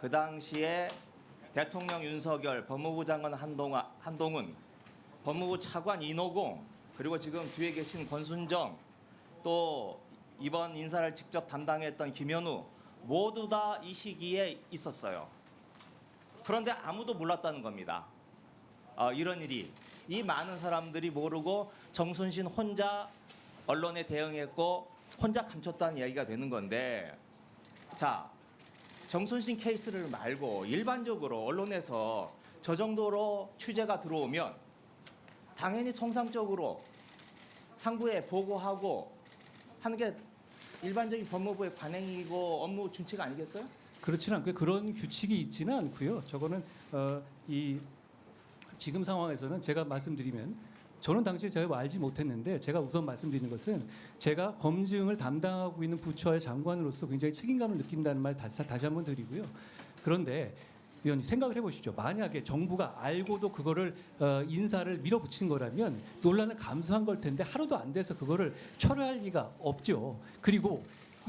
그 당시에 대통령 윤석열, 법무부 장관 한동훈, 법무부 차관 인호공, 그리고 지금 뒤에 계신 권순정, 또 이번 인사를 직접 담당했던 김현우 모두 다 이 시기에 있었어요. 그런데 아무도 몰랐다는 겁니다. 이런 일이. 이 많은 사람들이 모르고 정순신 혼자 언론에 대응했고 혼자 감췄다는 이야기가 되는 건데, 자, 정순신 케이스를 말고 일반적으로 언론에서 저 정도로 취재가 들어오면 당연히 통상적으로 상부에 보고하고 하는 게 일반적인 법무부의 관행이고 업무 준칙 아니겠어요? 그렇지는 않고요. 그런 규칙이 있지는 않고요. 저거는 이 지금 상황에서는 제가 말씀드리면, 저는 당시에 제가 알지 못했는데, 제가 우선 말씀드리는 것은 제가 검증을 담당하고 있는 부처의 장관으로서 굉장히 책임감을 느낀다는 말 다시 한번 드리고요. 그런데 위원님 생각을 해보시죠. 만약에 정부가 알고도 그거를 인사를 밀어붙인 거라면 논란을 감수한 걸 텐데 하루도 안 돼서 그거를 철회할 리가 없죠. 그리고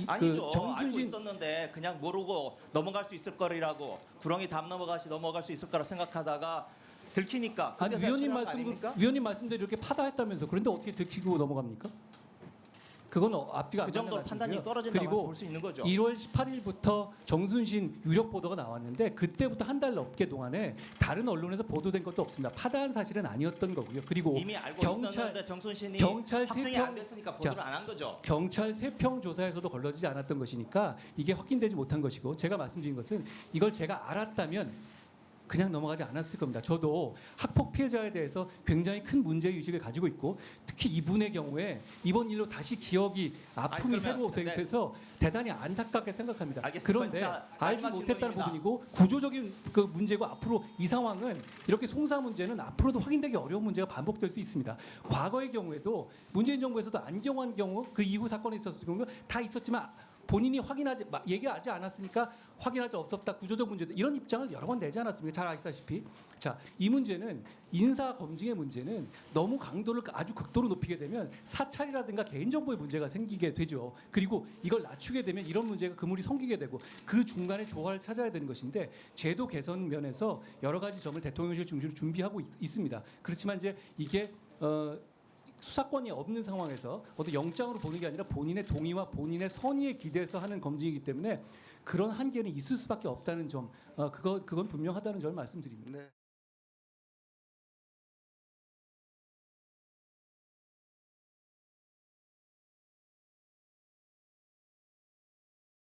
아니죠. 알고 있었는데 그냥 모르고 넘어갈 수 있을 거리라고, 구렁이 담 넘어갈 수 있을 거라 생각하다가 들키니까. 아니, 위원님 말씀대로 이렇게 파다했다면서. 그런데 어떻게 들키고 넘어갑니까? 그건 앞뒤가 안 그 정도 맞는 판단이 말씀이고요. 떨어진다고 그리고 볼 수 있는 거죠. 1월 18일부터 정순신 유력 보도가 나왔는데 그때부터 한 달 넘게 동안에 다른 언론에서 보도된 것도 없습니다. 파다한 사실은 아니었던 거고요. 그리고 이미 알고 있었는데 정순신이 경찰 확정이 안 됐으니까 보도를 안 한 거죠. 경찰 세평 조사에서도 걸러지지 않았던 것이니까 이게 확인되지 못한 것이고, 제가 말씀드린 것은 이걸 제가 알았다면 그냥 넘어가지 않았을 겁니다. 저도 학폭 피해자에 대해서 굉장히 큰 문제의식을 가지고 있고, 특히 이분의 경우에 이번 일로 다시 기억이 아픔이 새로 돼서 대단히 안타깝게 생각합니다. 알겠습니다. 그런데 자, 알지 마지막 못했다는 질문입니다. 부분이고 구조적인 그 문제고, 앞으로 이 상황은 이렇게 송사 문제는 앞으로도 확인되기 어려운 문제가 반복될 수 있습니다. 과거의 경우에도 문재인 정부에서도 안경환 경우, 그 이후 사건에 있었을 경우 다 있었지만 본인이 얘기하지 않았으니까 확인할 수 없었다, 구조적 문제도, 이런 입장을 여러 번 내지 않았습니까? 잘 아시다시피. 자, 이 문제는, 인사 검증의 문제는 너무 강도를 아주 극도로 높이게 되면 사찰이라든가 개인정보의 문제가 생기게 되죠. 그리고 이걸 낮추게 되면 이런 문제가 그물이 생기게 되고, 그 중간에 조화를 찾아야 되는 것인데, 제도 개선 면에서 여러 가지 점을 대통령실 중심으로 준비하고 있습니다. 그렇지만 이제 이게 수사권이 없는 상황에서 어떤 영장으로 보는 게 아니라 본인의 동의와 본인의 선의에 기대해서 하는 검증이기 때문에 그런 한계는 있을 수밖에 없다는 점, 그건 분명하다는 점을 말씀드립니다. 네.